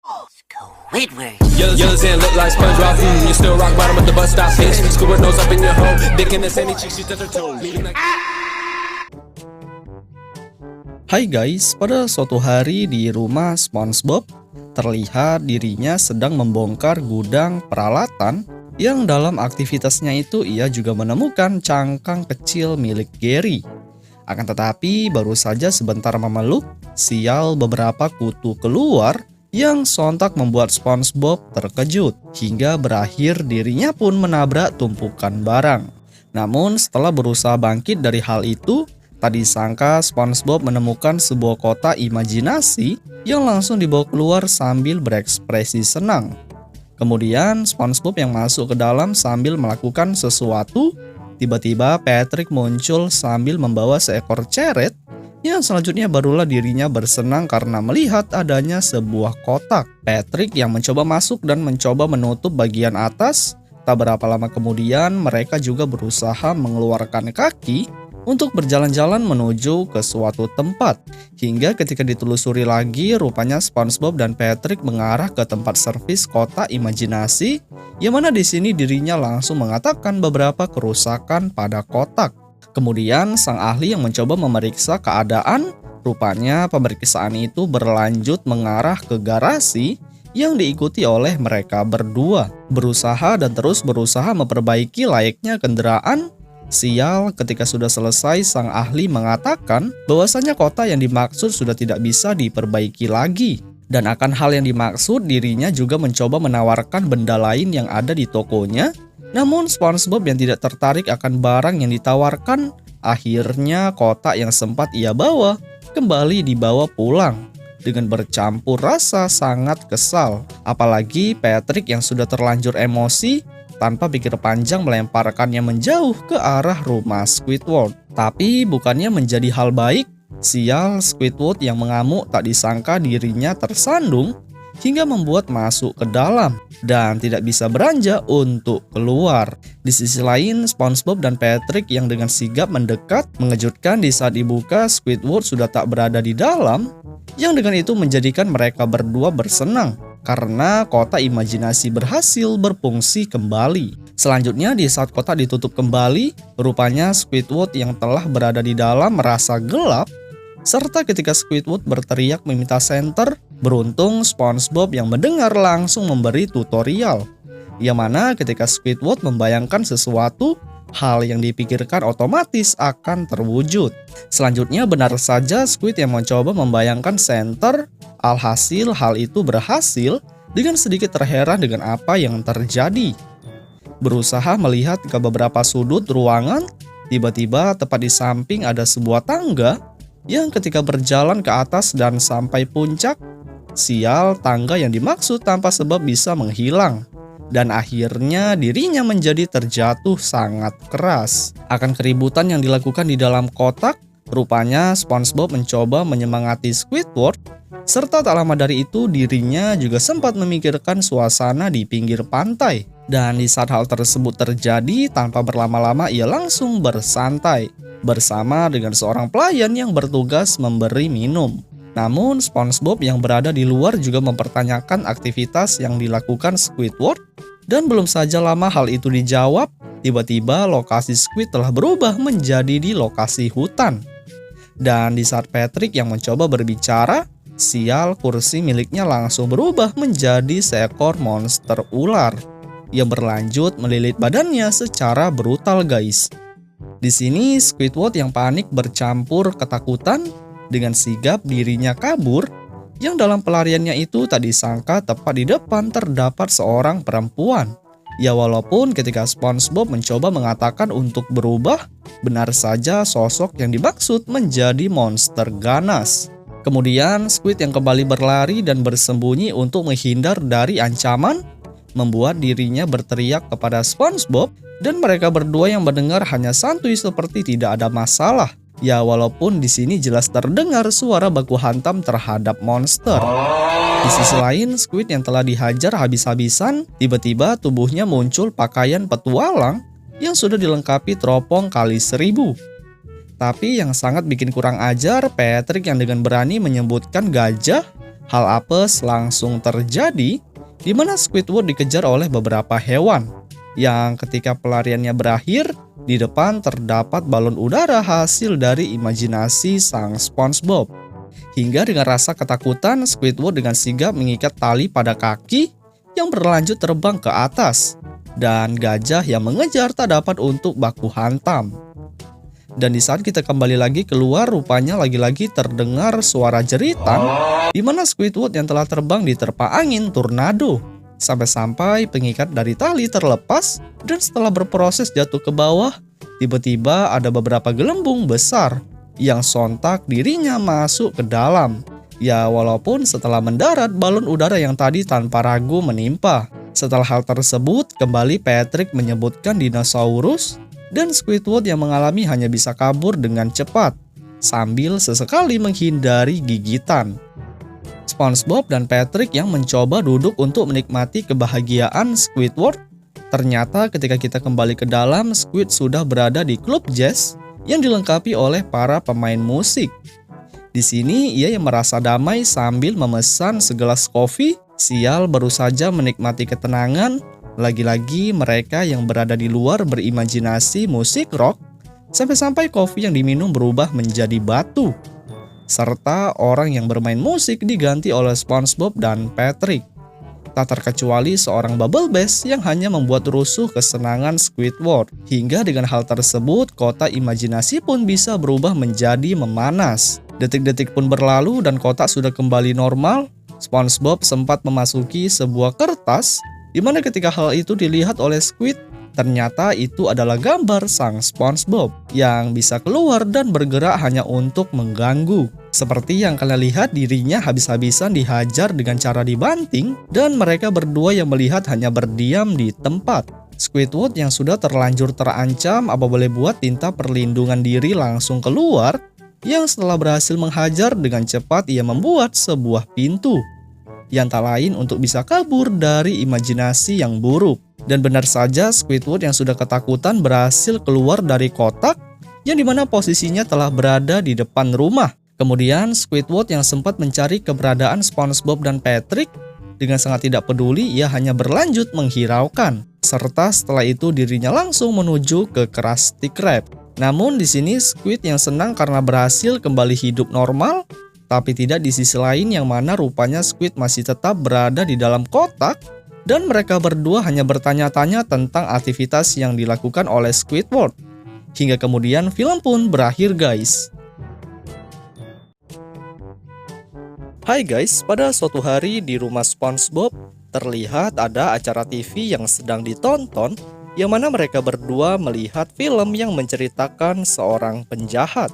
Squidward. Yellow sand look like SpongeBob. You still rock bottom at the bus stop. Bitch, Squidward nose up in your hole. Dick in the sandy cheeks, she touch her toes. Hai guys, pada suatu hari di rumah SpongeBob, terlihat dirinya sedang membongkar gudang peralatan yang dalam aktivitasnya itu ia juga menemukan cangkang kecil milik Gary. Akan tetapi baru saja sebentar memeluk, sial beberapa kutu keluar yang sontak membuat SpongeBob terkejut hingga berakhir dirinya pun menabrak tumpukan barang. Namun setelah berusaha bangkit dari hal itu, tak disangka SpongeBob menemukan sebuah kotak imajinasi yang langsung dibawa keluar sambil berekspresi senang. Kemudian SpongeBob yang masuk ke dalam sambil melakukan sesuatu, tiba-tiba Patrick muncul sambil membawa seekor ceret yang selanjutnya barulah dirinya bersenang karena melihat adanya sebuah kotak. Patrick yang mencoba masuk dan mencoba menutup bagian atas, tak berapa lama kemudian mereka juga berusaha mengeluarkan kaki untuk berjalan-jalan menuju ke suatu tempat. Hingga ketika ditelusuri lagi, rupanya SpongeBob dan Patrick mengarah ke tempat servis kotak imajinasi, yang mana di sini dirinya langsung mengatakan beberapa kerusakan pada kotak. Kemudian sang ahli yang mencoba memeriksa keadaan, rupanya pemeriksaan itu berlanjut mengarah ke garasi yang diikuti oleh mereka berdua. Berusaha dan terus berusaha memperbaiki layaknya kendaraan. Sial, ketika sudah selesai, sang ahli mengatakan bahwasanya kotak yang dimaksud sudah tidak bisa diperbaiki lagi. Dan akan hal yang dimaksud, dirinya juga mencoba menawarkan benda lain yang ada di tokonya. Namun SpongeBob yang tidak tertarik akan barang yang ditawarkan, akhirnya kotak yang sempat ia bawa kembali dibawa pulang. Dengan bercampur rasa sangat kesal. Apalagi Patrick yang sudah terlanjur emosi, tanpa pikir panjang melemparkannya menjauh ke arah rumah Squidward. Tapi bukannya menjadi hal baik, sial Squidward yang mengamuk tak disangka dirinya tersandung hingga membuat masuk ke dalam dan tidak bisa beranjak untuk keluar. Di sisi lain, SpongeBob dan Patrick yang dengan sigap mendekat mengejutkan di saat dibuka Squidward sudah tak berada di dalam, yang dengan itu menjadikan mereka berdua bersenang karena kotak imajinasi berhasil berfungsi kembali. Selanjutnya di saat kotak ditutup kembali, rupanya Squidward yang telah berada di dalam merasa gelap, serta ketika Squidward berteriak meminta senter, beruntung SpongeBob yang mendengar langsung memberi tutorial. Yang mana ketika Squidward membayangkan sesuatu, hal yang dipikirkan otomatis akan terwujud. Selanjutnya benar saja Squid yang mencoba membayangkan senter, alhasil hal itu berhasil dengan sedikit terheran dengan apa yang terjadi. Berusaha melihat ke beberapa sudut ruangan, tiba-tiba tepat di samping ada sebuah tangga yang ketika berjalan ke atas dan sampai puncak, sial tangga yang dimaksud tanpa sebab bisa menghilang. Dan akhirnya dirinya menjadi terjatuh sangat keras. Akan keributan yang dilakukan di dalam kotak, rupanya SpongeBob mencoba menyemangati Squidward, serta tak lama dari itu dirinya juga sempat memikirkan suasana di pinggir pantai. Dan di saat hal tersebut terjadi, tanpa berlama-lama ia langsung bersantai bersama dengan seorang pelayan yang bertugas memberi minum. Namun SpongeBob yang berada di luar juga mempertanyakan aktivitas yang dilakukan Squidward, dan belum saja lama hal itu dijawab, tiba-tiba lokasi Squid telah berubah menjadi di lokasi hutan. Dan di saat Patrick yang mencoba berbicara, sial kursi miliknya langsung berubah menjadi seekor monster ular yang berlanjut melilit badannya secara brutal guys. Di sini Squidward yang panik bercampur ketakutan dengan sigap dirinya kabur, yang dalam pelariannya itu tak disangka tepat di depan terdapat seorang perempuan. Ya walaupun ketika SpongeBob mencoba mengatakan untuk berubah, benar saja sosok yang dimaksud menjadi monster ganas. Kemudian Squid yang kembali berlari dan bersembunyi untuk menghindar dari ancaman, membuat dirinya berteriak kepada SpongeBob, dan mereka berdua yang mendengar hanya santuy seperti tidak ada masalah. Ya walaupun di sini jelas terdengar suara baku hantam terhadap monster. Di sisi lain, Squid yang telah dihajar habis-habisan, tiba-tiba tubuhnya muncul pakaian petualang yang sudah dilengkapi teropong kali 1000. Tapi yang sangat bikin kurang ajar, Patrick yang dengan berani menyebutkan gajah Hal apes langsung terjadi di mana Squidward dikejar oleh beberapa hewan yang ketika pelariannya berakhir, di depan terdapat balon udara hasil dari imajinasi sang SpongeBob. Hingga dengan rasa ketakutan, Squidward dengan sigap mengikat tali pada kaki yang berlanjut terbang ke atas, dan gajah yang mengejar tak dapat untuk baku hantam. Dan di saat kita kembali lagi keluar, rupanya lagi-lagi terdengar suara jeritan di mana Squidward yang telah terbang diterpa angin tornado. Sampai-sampai pengikat dari tali terlepas dan setelah berproses jatuh ke bawah, tiba-tiba ada beberapa gelembung besar yang sontak dirinya masuk ke dalam. Ya, walaupun setelah mendarat, balon udara yang tadi tanpa ragu menimpa. Setelah hal tersebut, kembali Patrick menyebutkan dinosaurus dan Squidward yang mengalami hanya bisa kabur dengan cepat sambil sesekali menghindari gigitan. SpongeBob dan Patrick yang mencoba duduk untuk menikmati kebahagiaan Squidward. Ternyata ketika kita kembali ke dalam, Squid sudah berada di klub jazz yang dilengkapi oleh para pemain musik. Di sini ia yang merasa damai sambil memesan segelas kopi. Sial, baru saja menikmati ketenangan. Lagi-lagi mereka yang berada di luar berimajinasi musik rock sampai-sampai kopi yang diminum berubah menjadi batu. Serta orang yang bermain musik diganti oleh SpongeBob dan Patrick. Tak terkecuali seorang Bubble Bass yang hanya membuat rusuh kesenangan Squidward. Hingga dengan hal tersebut, kota imajinasi pun bisa berubah menjadi memanas. Detik-detik pun berlalu dan kota sudah kembali normal. SpongeBob sempat memasuki sebuah kertas, di mana ketika hal itu dilihat oleh Squid, ternyata itu adalah gambar sang SpongeBob yang bisa keluar dan bergerak hanya untuk mengganggu. Seperti yang kalian lihat, dirinya habis-habisan dihajar dengan cara dibanting dan mereka berdua yang melihat hanya berdiam di tempat. Squidward yang sudah terlanjur terancam apa boleh buat tinta perlindungan diri langsung keluar, yang setelah berhasil menghajar dengan cepat ia membuat sebuah pintu yang tak lain untuk bisa kabur dari imajinasi yang buruk. Dan benar saja Squidward yang sudah ketakutan berhasil keluar dari kotak yang dimana posisinya telah berada di depan rumah. Kemudian Squidward yang sempat mencari keberadaan SpongeBob dan Patrick dengan sangat tidak peduli, ia hanya berlanjut menghiraukan. Serta setelah itu dirinya langsung menuju ke Krusty Krab. Namun di sini Squid yang senang karena berhasil kembali hidup normal, tapi tidak di sisi lain yang mana rupanya Squid masih tetap berada di dalam kotak dan mereka berdua hanya bertanya-tanya tentang aktivitas yang dilakukan oleh Squidward. Hingga kemudian film pun berakhir, guys. Hai guys, pada suatu hari di rumah SpongeBob terlihat ada acara TV yang sedang ditonton, yang mana mereka berdua melihat film yang menceritakan seorang penjahat.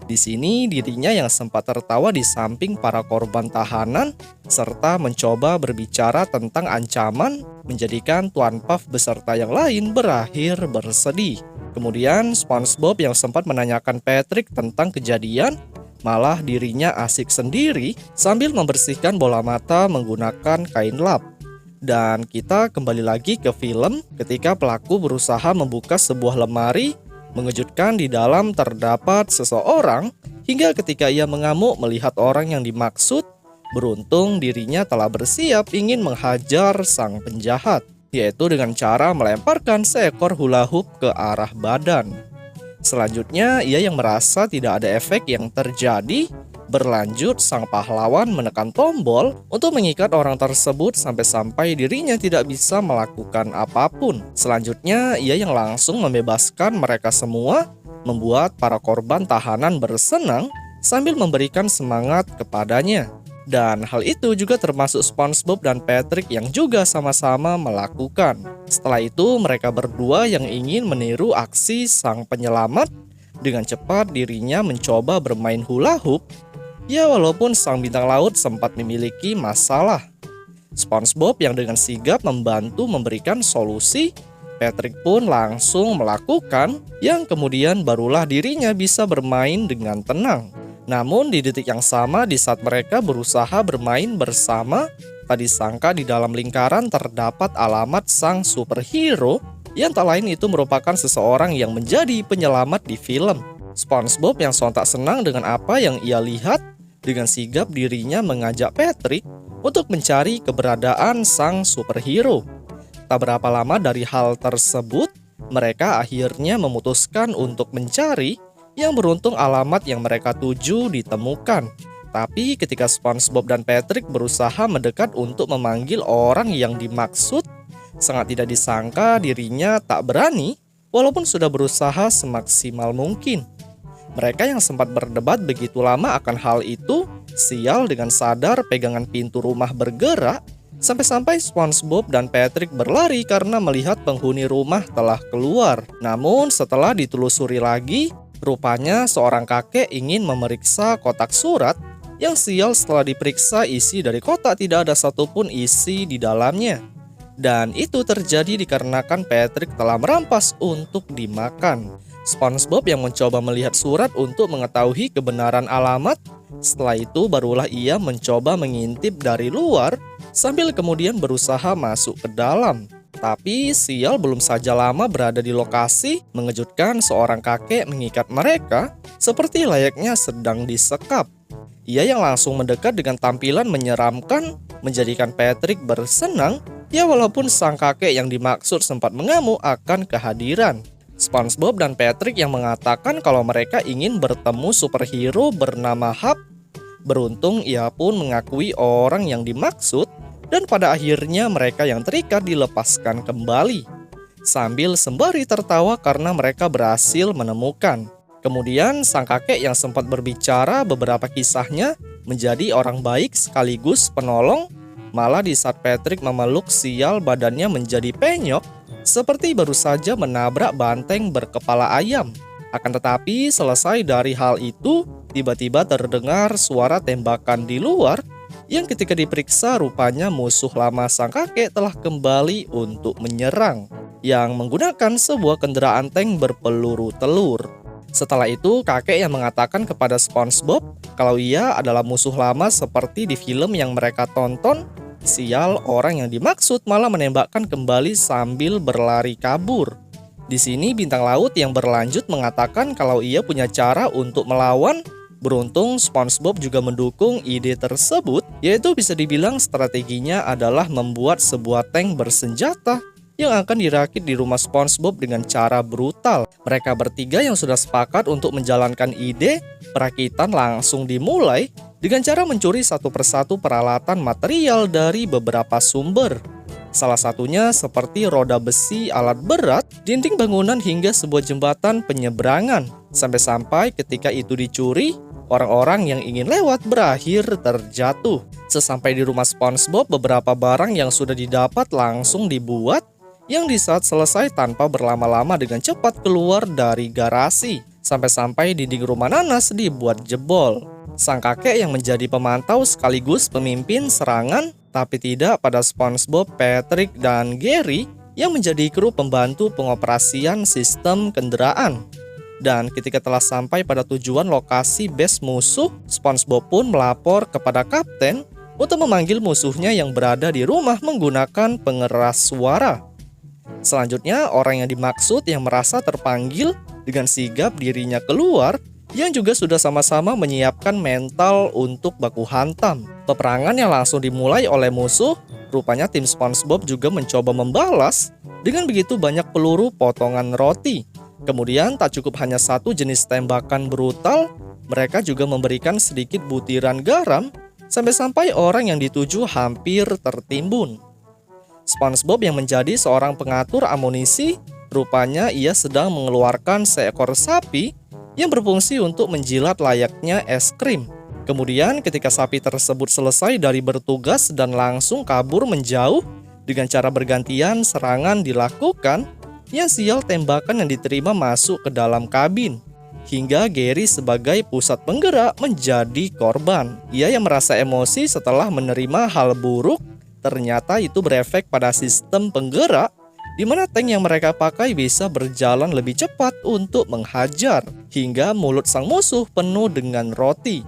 Di sini dirinya yang sempat tertawa di samping para korban tahanan serta mencoba berbicara tentang ancaman menjadikan Tuan Puff beserta yang lain berakhir bersedih. Kemudian SpongeBob yang sempat menanyakan Patrick tentang kejadian, malah dirinya asik sendiri sambil membersihkan bola mata menggunakan kain lap. Dan kita kembali lagi ke film ketika pelaku berusaha membuka sebuah lemari. Mengejutkan di dalam terdapat seseorang hingga ketika ia mengamuk melihat orang yang dimaksud, beruntung dirinya telah bersiap ingin menghajar sang penjahat, yaitu dengan cara melemparkan seekor hula hoop ke arah badan. Selanjutnya ia yang merasa tidak ada efek yang terjadi, berlanjut sang pahlawan menekan tombol untuk mengikat orang tersebut sampai-sampai dirinya tidak bisa melakukan apapun. Selanjutnya ia yang langsung membebaskan mereka semua, membuat para korban tahanan bersenang sambil memberikan semangat kepadanya. Dan hal itu juga termasuk SpongeBob dan Patrick yang juga sama-sama melakukan. Setelah itu mereka berdua yang ingin meniru aksi sang penyelamat, dengan cepat dirinya mencoba bermain hula hoop. Ya, walaupun sang bintang laut sempat memiliki masalah. SpongeBob yang dengan sigap membantu memberikan solusi, Patrick pun langsung melakukan, yang kemudian barulah dirinya bisa bermain dengan tenang. Namun di detik yang sama di saat mereka berusaha bermain bersama, tak disangka di dalam lingkaran terdapat alamat sang superhero, yang tak lain itu merupakan seseorang yang menjadi penyelamat di film. SpongeBob yang sontak senang dengan apa yang ia lihat, dengan sigap dirinya mengajak Patrick untuk mencari keberadaan sang superhero. Tak berapa lama dari hal tersebut, mereka akhirnya memutuskan untuk mencari yang beruntung alamat yang mereka tuju ditemukan. Tapi ketika SpongeBob dan Patrick berusaha mendekat untuk memanggil orang yang dimaksud, sangat tidak disangka dirinya tak berani walaupun sudah berusaha semaksimal mungkin. Mereka yang sempat berdebat begitu lama akan hal itu, sial dengan sadar pegangan pintu rumah bergerak, sampai-sampai SpongeBob dan Patrick berlari karena melihat penghuni rumah telah keluar. Namun setelah ditelusuri lagi, rupanya seorang kakek ingin memeriksa kotak surat yang sial setelah diperiksa isi dari kotak tidak ada satupun isi di dalamnya. Dan itu terjadi dikarenakan Patrick telah merampas untuk dimakan. SpongeBob yang mencoba melihat surat untuk mengetahui kebenaran alamat. Setelah itu barulah ia mencoba mengintip dari luar sambil kemudian berusaha masuk ke dalam. Tapi sial belum saja lama berada di lokasi, mengejutkan seorang kakek mengikat mereka seperti layaknya sedang disekap. Ia yang langsung mendekat dengan tampilan menyeramkan menjadikan Patrick bersenang, ya walaupun sang kakek yang dimaksud sempat mengamuk akan kehadiran. SpongeBob dan Patrick yang mengatakan kalau mereka ingin bertemu superhero bernama Hap. Beruntung ia pun mengakui orang yang dimaksud dan pada akhirnya mereka yang terikat dilepaskan kembali. Sambil sembari tertawa karena mereka berhasil menemukan. Kemudian sang kakek yang sempat berbicara beberapa kisahnya menjadi orang baik sekaligus penolong. Malah di saat Patrick memeluk sial badannya menjadi penyok seperti baru saja menabrak banteng berkepala ayam. Akan tetapi selesai dari hal itu, tiba-tiba terdengar suara tembakan di luar yang ketika diperiksa rupanya musuh lama sang kakek telah kembali untuk menyerang yang menggunakan sebuah kendaraan tank berpeluru telur. Setelah itu kakek yang mengatakan kepada SpongeBob kalau ia adalah musuh lama seperti di film yang mereka tonton. Sial, orang yang dimaksud malah menembakkan kembali sambil berlari kabur. Di sini bintang laut yang berlanjut mengatakan kalau ia punya cara untuk melawan. Beruntung SpongeBob juga mendukung ide tersebut, yaitu bisa dibilang strateginya adalah membuat sebuah tank bersenjata yang akan dirakit di rumah SpongeBob dengan cara brutal. Mereka bertiga yang sudah sepakat untuk menjalankan ide, perakitan langsung dimulai dengan cara mencuri satu persatu peralatan material dari beberapa sumber. Salah satunya seperti roda besi, alat berat, dinding bangunan hingga sebuah jembatan penyeberangan. Sampai-sampai ketika itu dicuri, orang-orang yang ingin lewat berakhir terjatuh. Sesampai di rumah SpongeBob, beberapa barang yang sudah didapat langsung dibuat, yang di saat selesai tanpa berlama-lama dengan cepat keluar dari garasi. Sampai-sampai dinding rumah nanas dibuat jebol. Sang kakek yang menjadi pemantau sekaligus pemimpin serangan, tapi tidak pada SpongeBob, Patrick, dan Gary yang menjadi kru pembantu pengoperasian sistem kendaraan. Dan ketika telah sampai pada tujuan lokasi base musuh, SpongeBob pun melapor kepada kapten untuk memanggil musuhnya yang berada di rumah menggunakan pengeras suara. Selanjutnya, orang yang dimaksud yang merasa terpanggil dengan sigap dirinya keluar, yang juga sudah sama-sama menyiapkan mental untuk baku hantam. Peperangan yang langsung dimulai oleh musuh, rupanya tim SpongeBob juga mencoba membalas dengan begitu banyak peluru potongan roti. Kemudian tak cukup hanya satu jenis tembakan brutal, mereka juga memberikan sedikit butiran garam, sampai-sampai orang yang dituju hampir tertimbun. SpongeBob yang menjadi seorang pengatur amunisi, rupanya ia sedang mengeluarkan seekor sapi yang berfungsi untuk menjilat layaknya es krim. Kemudian ketika sapi tersebut selesai dari bertugas dan langsung kabur menjauh, dengan cara bergantian serangan dilakukan, yang sial tembakan yang diterima masuk ke dalam kabin. Hingga Gary sebagai pusat penggerak menjadi korban. Ia yang merasa emosi setelah menerima hal buruk, ternyata itu berefek pada sistem penggerak, di mana tank yang mereka pakai bisa berjalan lebih cepat untuk menghajar, hingga mulut sang musuh penuh dengan roti.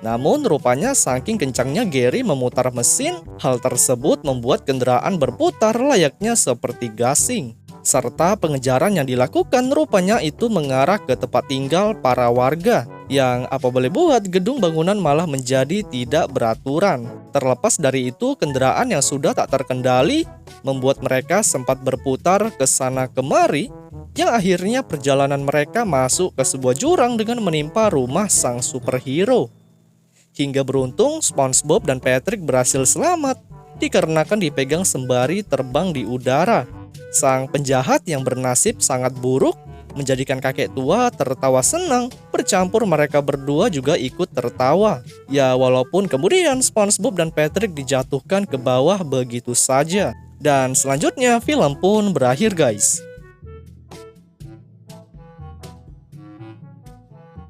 Namun rupanya saking kencangnya Gary memutar mesin, hal tersebut membuat kendaraan berputar layaknya seperti gasing. serta pengejaran yang dilakukan rupanya itu mengarah ke tempat tinggal para warga, yang apa boleh buat gedung bangunan malah menjadi tidak beraturan. Terlepas dari itu, kendaraan yang sudah tak terkendali membuat mereka sempat berputar ke sana kemari, yang akhirnya perjalanan mereka masuk ke sebuah jurang dengan menimpa rumah sang superhero. Hingga beruntung SpongeBob dan Patrick berhasil selamat dikarenakan dipegang sembari terbang di udara. Sang penjahat yang bernasib sangat buruk menjadikan kakek tua tertawa senang, bercampur mereka berdua juga ikut tertawa. Ya, walaupun kemudian SpongeBob dan Patrick dijatuhkan ke bawah begitu saja. Dan selanjutnya film pun berakhir guys.